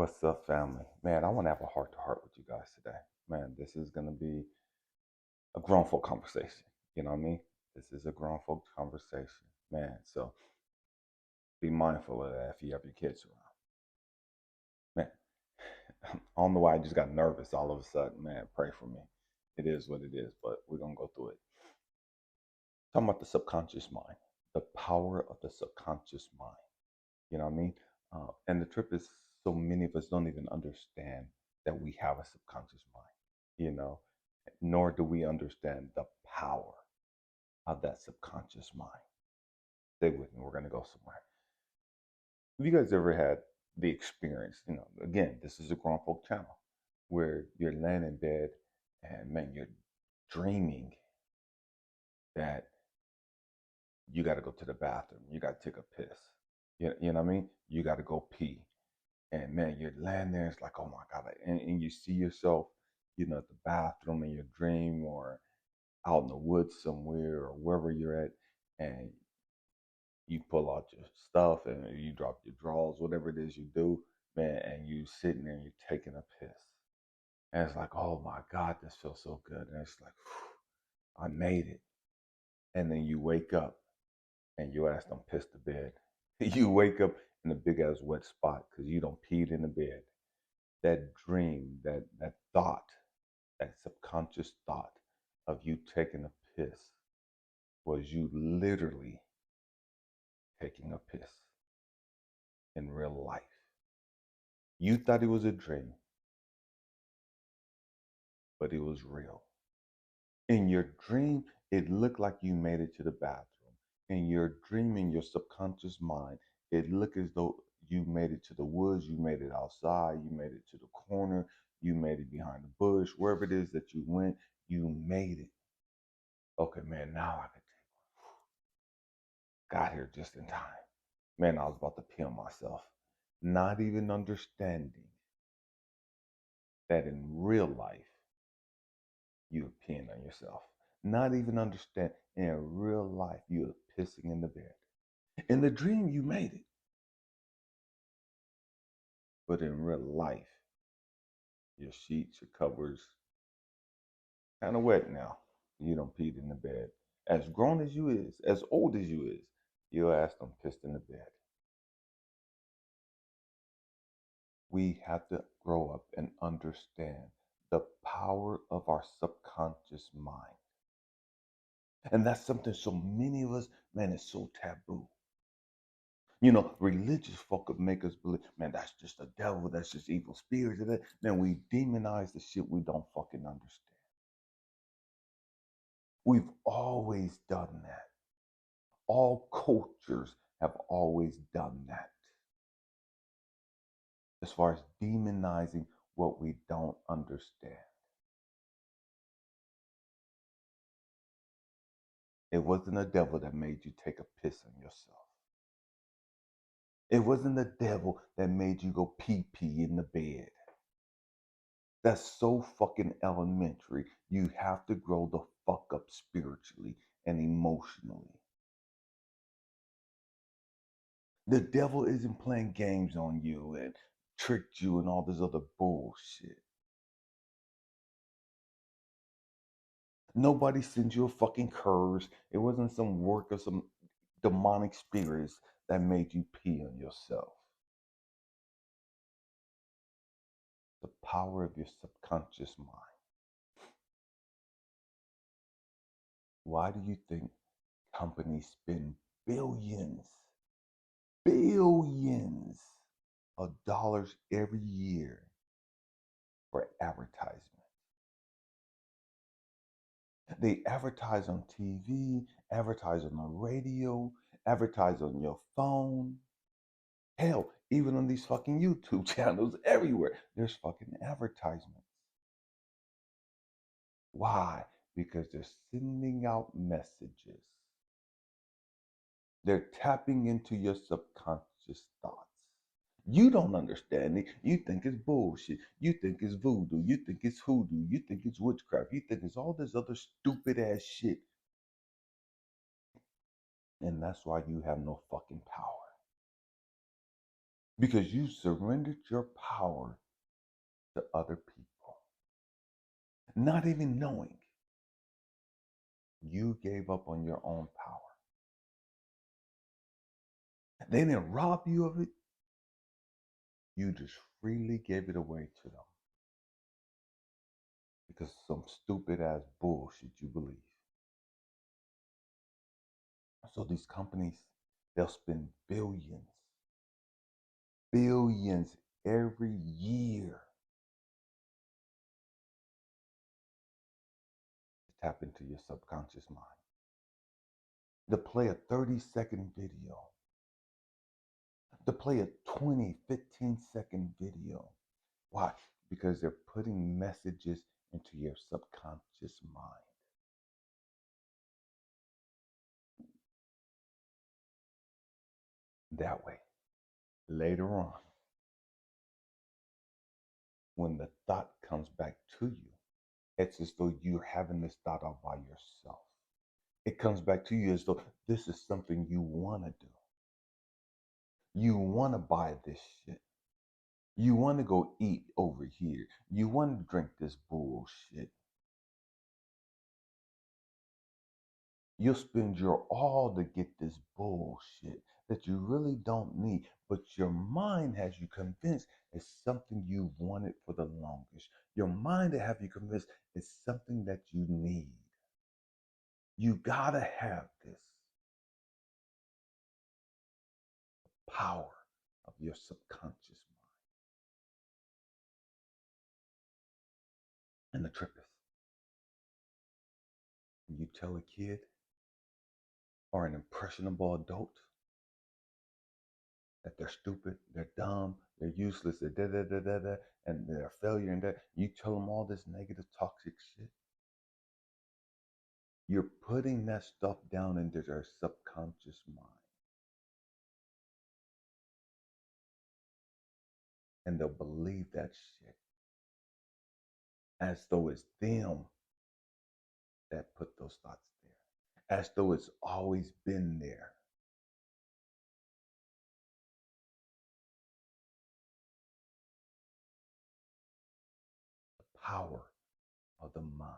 What's up, family? Man, I want to have a heart to heart with you guys today. Man, this is going to be a grown folk conversation. You know what I mean? This is a grown folk conversation. Man, so be mindful of that if you have your kids around. Man, I don't know why I just got nervous all of a sudden. Man, pray for me. It is what it is, but we're going to go through it. Talking about the subconscious mind, the power of the subconscious mind. You know what I mean? And the trip is so many of us don't even understand that we have a subconscious mind, you know, nor do we understand the power of that subconscious mind. Stay with me, we're going to go somewhere. Have you guys ever had the experience, again, this is a grown folk channel, where you're laying in bed and man, you're dreaming that you got to go to the bathroom, you got to take a piss. You know what I mean? You got to go pee. And man, you're laying there, it's like, oh my God. And you see yourself, at the bathroom in your dream or out in the woods somewhere or wherever you're at. And you pull out your stuff and you drop your drawers, whatever it is you do, man, and you sitting there and you're taking a piss. And it's like, oh my God, this feels so good. And it's like, I made it. And then you wake up and your ass don't piss the bed. You wake up in a big ass wet spot because you don't peed in the bed. That dream, that thought, that subconscious thought of you taking a piss was you literally taking a piss in real life. You thought it was a dream, but it was real. In your dream, it looked like you made it to the bathroom. In your dream, in your subconscious mind, it looked as though you made it to the woods, you made it outside, you made it to the corner, you made it behind the bush, wherever it is that you went, you made it. Okay, man, now I can got here just in time. Man, I was about to pee on myself, not even understanding that in real life, you're peeing on yourself. Not even understand in real life, you're pissing in the bed. In the dream, you made it. But in real life, your sheets, your covers, kind of wet now. You don't peed in the bed. As grown as you is, as old as you is, your ass done pissed in the bed. We have to grow up and understand the power of our subconscious mind. And that's something so many of us, man, it's so taboo. Religious folk could make us believe, man, that's just the devil, that's just evil spirits. Man, we demonize the shit we don't fucking understand. We've always done that. All cultures have always done that. As far as demonizing what we don't understand. It wasn't the devil that made you take a piss on yourself. It wasn't the devil that made you go pee pee in the bed. That's so fucking elementary. You have to grow the fuck up spiritually and emotionally. The devil isn't playing games on you and tricked you and all this other bullshit. Nobody sends you a fucking curse. It wasn't some work of some demonic spirits that made you pee on yourself. The power of your subconscious mind. Why do you think companies spend billions of dollars every year for advertisement? They advertise on TV, advertise on the radio, advertise on your phone. Hell, even on these fucking YouTube channels everywhere, there's fucking advertisements. Why? Because they're sending out messages. They're tapping into your subconscious thoughts. You don't understand it. You think it's bullshit. You think it's voodoo. You think it's hoodoo. You think it's witchcraft. You think it's all this other stupid ass shit. And that's why you have no fucking power. because you surrendered your power to other people, not even knowing you gave up on your own power. They didn't rob you of it. You just freely gave it away to them because some stupid ass bullshit you believe. So these companies, they'll spend billions every year to tap into your subconscious mind. To play a 30-second video, to play a 20, 15-second video. Why? Because they're putting messages into your subconscious mind. That way, later on, when the thought comes back to you, it's as though you're having this thought all by yourself. It comes back to you as though this is something you want to do. You want to buy this shit. You want to go eat over here. You want to drink this bullshit. You'll spend your all to get this bullshit that you really don't need, but your mind has you convinced it's something you've wanted for the longest. Your mind to have you convinced it's something that you need. You gotta have this power of your subconscious mind. And the trick is, when you tell a kid or an impressionable adult that they're stupid, they're dumb, they're useless, they're da da da da da, and they're a failure and that, you tell them all this negative, toxic shit. You're putting that stuff down into their subconscious mind. And they'll believe that shit as though it's them that put those thoughts there, as though it's always been there. The power of the mind.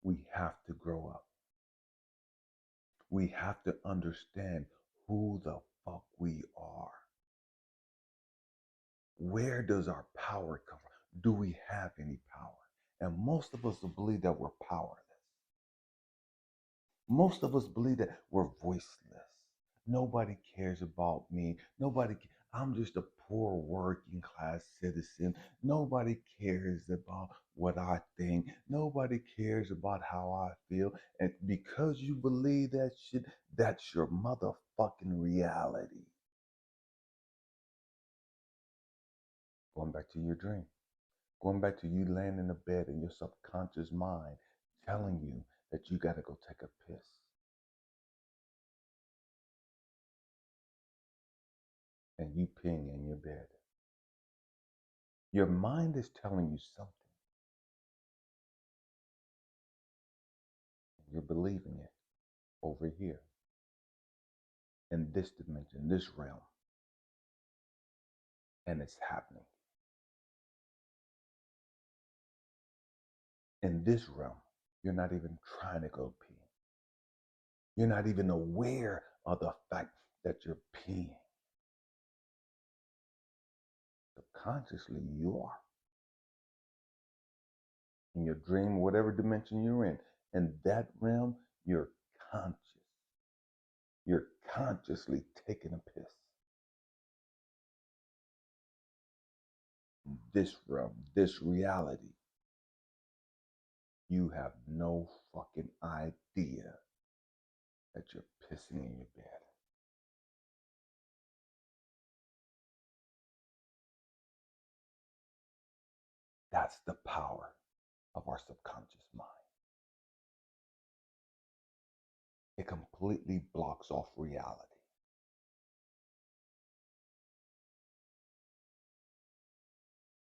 We have to grow up. We have to understand who the fuck we are. Where does our power come from? Do we have any power? And most of us believe that we're powerless. Most of us believe that we're voiceless. Nobody cares about me. I'm just a poor working class citizen. Nobody cares about what I think. Nobody cares about how I feel. And because you believe that shit, that's your motherfucking reality. Going back to your dream. Going back to you laying in the bed in your subconscious mind telling you that you got to go take a piss. And you peeing in your bed. Your mind is telling you something. You're believing it over here in this dimension, this realm. And it's happening. In this realm, you're not even trying to go pee. You're not even aware of the fact that you're peeing. Subconsciously, you are. In your dream, whatever dimension you're in that realm, you're conscious. You're consciously taking a piss. This realm, this reality, you have no fucking idea that you're pissing in your bed. That's the power of our subconscious mind. It completely blocks off reality.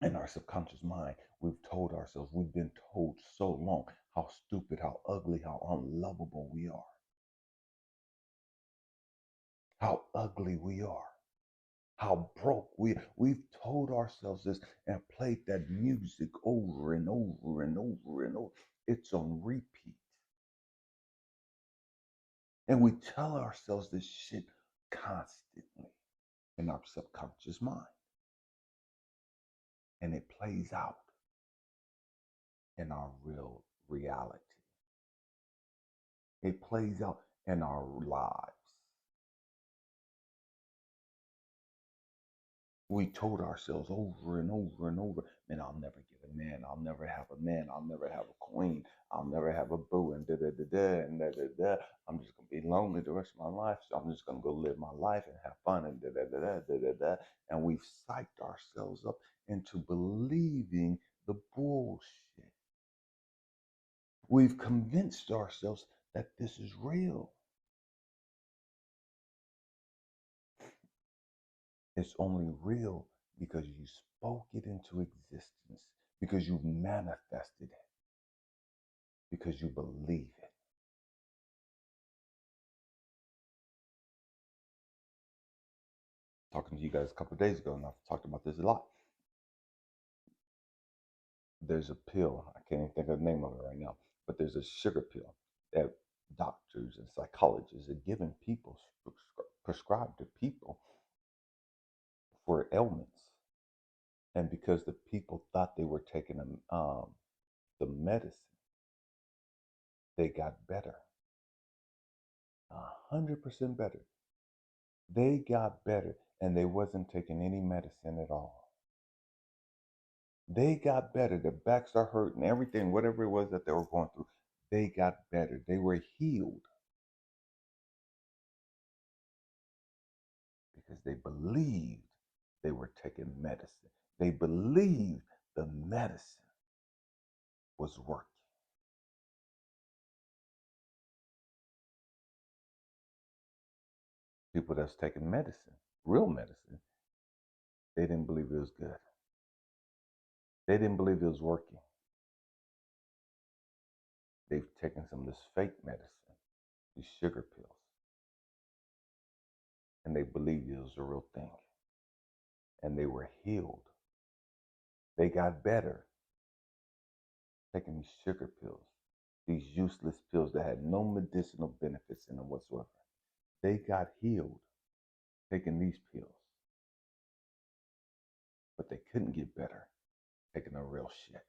In our subconscious mind, we've told ourselves, we've been told so long how stupid, how ugly, how unlovable we are. how ugly we are, how broke we've told ourselves this and played that music over and over and over and over. It's on repeat. And we tell ourselves this shit constantly in our subconscious mind. And it plays out in our real reality. It plays out in our lives. We told ourselves over and over and over, man, I'll never get a man. I'll never have a man. I'll never have a queen. I'll never have a boo and da da da da and da da da. I'm just gonna be lonely the rest of my life. So I'm just gonna go live my life and have fun and da da da da da da da. And we've psyched ourselves up into believing the bullshit. We've convinced ourselves that this is real. It's only real because you spoke it into existence, because you manifested it, because you believe it. Talking to you guys a couple of days ago, and I've talked about this a lot. There's a pill, I can't even think of the name of it right now, but there's a sugar pill that doctors and psychologists are giving people, prescribed to people for ailments. And because the people thought they were taking the medicine, they got better. 100% better. They got better and they wasn't taking any medicine at all. They got better. Their backs are hurting, everything, whatever it was that they were going through, they got better. They were healed because they believed they were taking medicine. They believed the medicine was working. People that's taking medicine, real medicine, they didn't believe it was good. They didn't believe it was working. They've taken some of this fake medicine, these sugar pills, and they believed it was a real thing. And they were healed. They got better taking these sugar pills, these useless pills that had no medicinal benefits in them whatsoever. They got healed taking these pills, but they couldn't get better taking the real shit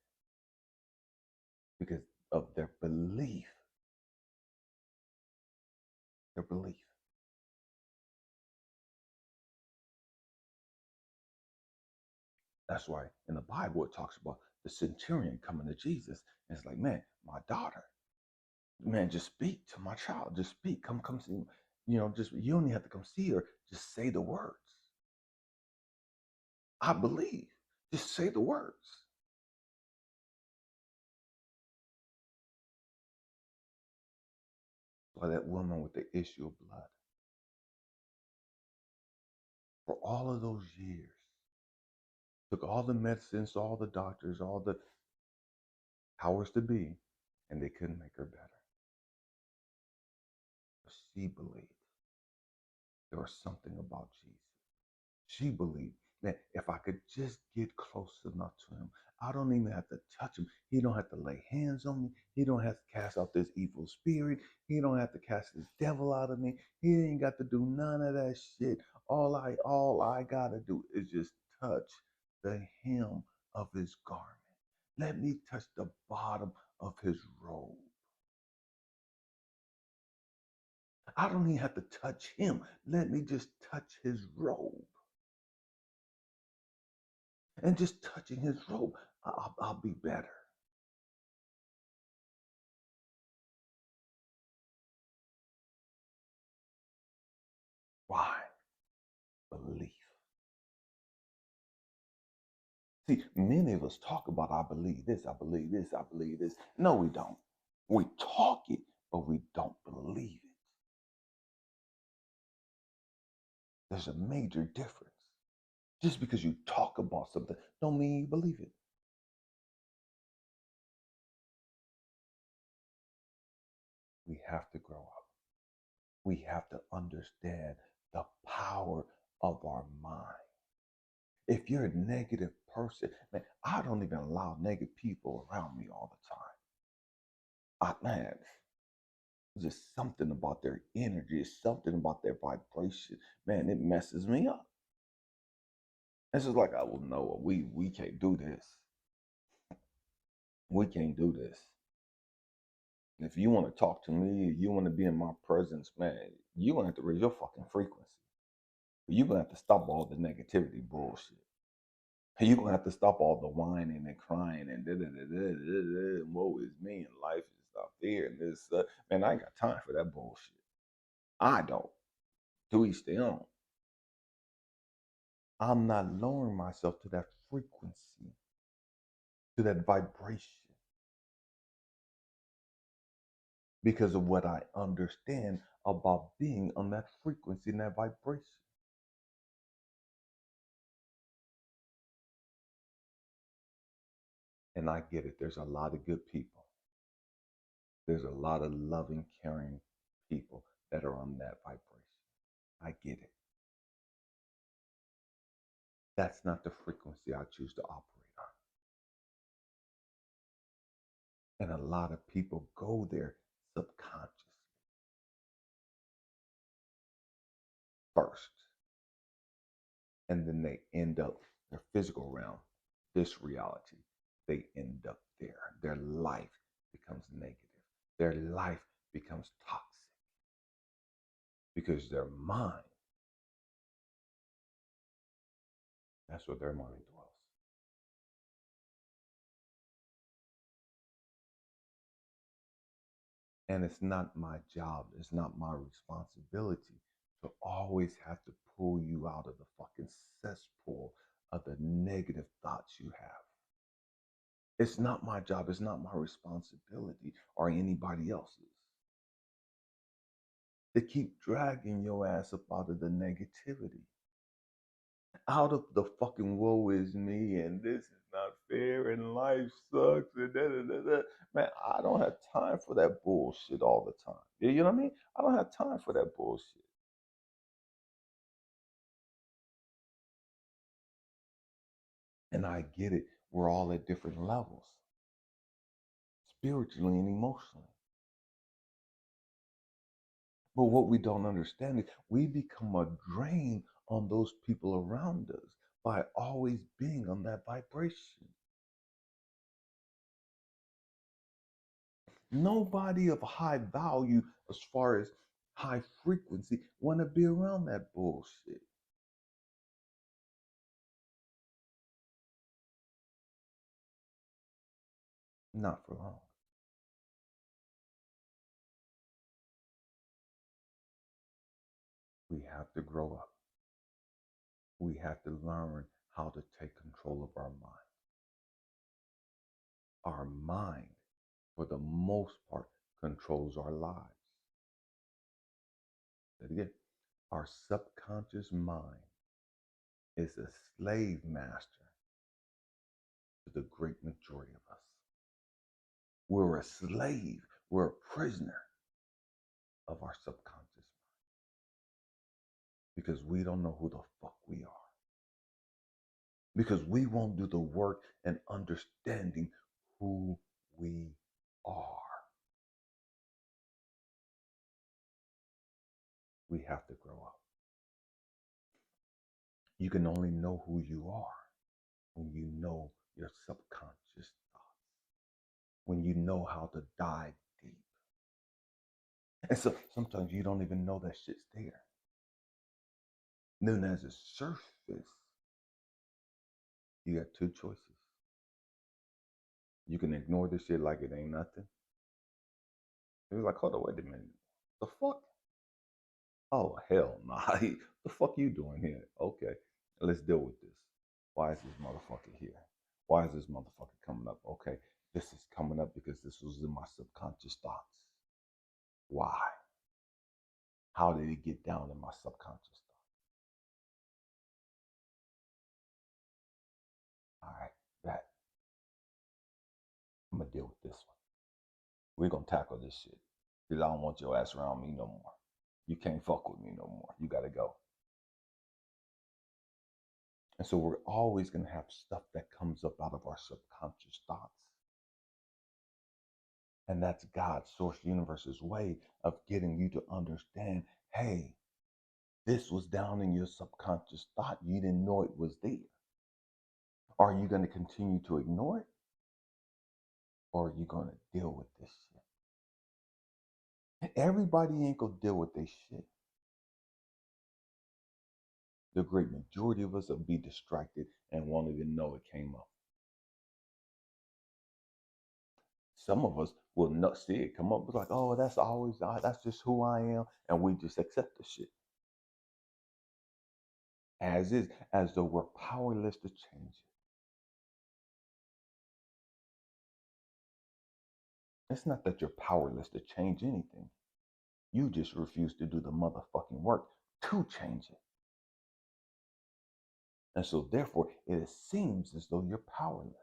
because of their belief. Their belief. That's why in the Bible it talks about the centurion coming to Jesus. And it's like, man, my daughter, man, just speak to my child. Just speak. Come see. Just you don't even have to come see her. Just say the words. I believe. Just say the words. Why that woman with the issue of blood, for all of those years, took all the medicines, all the doctors, all the powers to be, and they couldn't make her better. But she believed there was something about Jesus. She believed that if I could just get close enough to him, I don't even have to touch him. He don't have to lay hands on me. He don't have to cast out this evil spirit. He don't have to cast this devil out of me. He ain't got to do none of that shit. All I gotta do is just touch the hem of his garment. Let me touch the bottom of his robe. I don't even have to touch him. Let me just touch his robe. And just touching his robe, I'll be better. Why? Belief. See, many of us talk about, I believe this, I believe this, I believe this. No, we don't. We talk it, but we don't believe it. There's a major difference. Just because you talk about something don't mean you believe it. We have to grow up. We have to understand The power of our mind. If you're a negative person, man, I don't even allow negative people around me all the time. Man, there's just something about their energy, it's something about their vibration. Man, it messes me up. It's just like, I will know we can't do this. We can't do this. If you want to talk to me, you want to be in my presence, man, you're gonna have to raise your fucking frequency. You're gonna have to stop all the negativity bullshit. You're gonna have to stop all the whining and crying and and woe is me and life is not fair and this man, I ain't got time for that bullshit. I don't. To each their own. I'm not lowering myself to that frequency, to that vibration, because of what I understand about being on that frequency and that vibration. And I get it. There's a lot of good people. There's a lot of loving, caring people that are on that vibration. I get it. That's not the frequency I choose to operate on. And a lot of people go there subconsciously first. And then they end up their physical realm, this reality. They end up there. Their life becomes negative. Their life becomes toxic because their mind, that's where their mind dwells. And it's not my job, it's not my responsibility to always have to pull you out of the fucking cesspool of the negative thoughts you have. It's not my job, it's not my responsibility or anybody else's to keep dragging your ass up out of the negativity, out of the fucking woe is me and this is not fair and life sucks and da da da da. Man, I don't have time for that bullshit all the time. You know what I mean? I don't have time for that bullshit. And I get it. We're all at different levels, spiritually and emotionally. But what we don't understand is we become a drain on those people around us by always being on that vibration. Nobody of high value as far as high frequency want to be around that bullshit. Not for long. We have to grow up. We have to learn how to take control of our mind. Our mind, for the most part, controls our lives. Say it again. Our subconscious mind is a slave master to the great majority of us. We're a slave, we're a prisoner of our subconscious mind because we don't know who the fuck we are. Because we won't do the work and understanding who we are. We have to grow up. You can only know who you are when you know your subconscious thoughts, when you know how to dive deep. And so sometimes you don't even know that shit's there. Then as a surface, you got two choices. You can ignore this shit like it ain't nothing. You're like, hold on, wait a minute. The fuck? Oh, hell nah. The fuck you doing here? Okay, let's deal with this. Why is this motherfucker here? Why is this motherfucker coming up? Okay, this is coming up because this was in my subconscious thoughts. Why? How did it get down in my subconscious thoughts? All right, that. I'm gonna deal with this one. We're gonna tackle this shit. Because I don't want your ass around me no more. You can't fuck with me no more. You gotta go. And so we're always going to have stuff that comes up out of our subconscious thoughts. And that's God's source universe's way of getting you to understand, hey, this was down in your subconscious thought. You didn't know it was there. Are you going to continue to ignore it? Or are you going to deal with this shit? Everybody ain't going to deal with this shit. The great majority of us will be distracted and won't even know it came up. Some of us will not see it come up. It's like, oh, that's just who I am. And we just accept the shit. As is, as though we're powerless to change it. It's not that you're powerless to change anything. You just refuse to do the motherfucking work to change it. And so therefore, it seems as though you're powerless.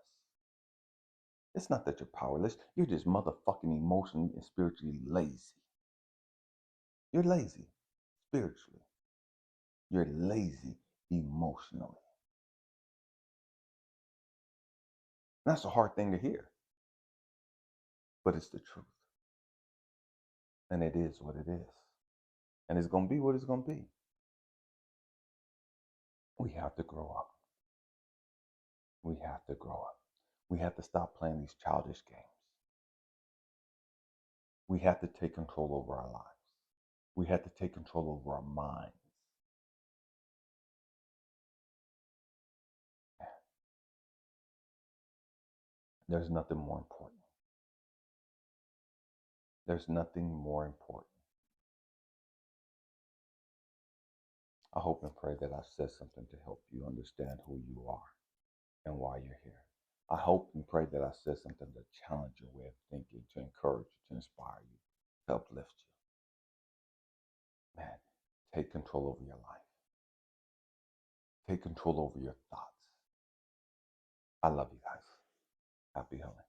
It's not that you're powerless. You're just motherfucking emotionally and spiritually lazy. You're lazy spiritually. You're lazy emotionally. That's a hard thing to hear. But it's the truth. And it is what it is. And it's going to be what it's going to be. We have to grow up. We have to grow up. We have to stop playing these childish games. We have to take control over our lives. We have to take control over our minds. There's nothing more important. There's nothing more important. I hope and pray that I've said something to help you understand who you are and why you're here. I hope and pray that I said something to challenge your way of thinking, to encourage you, to inspire you, to uplift you. Man, take control over your life. Take control over your thoughts. I love you guys. Happy healing.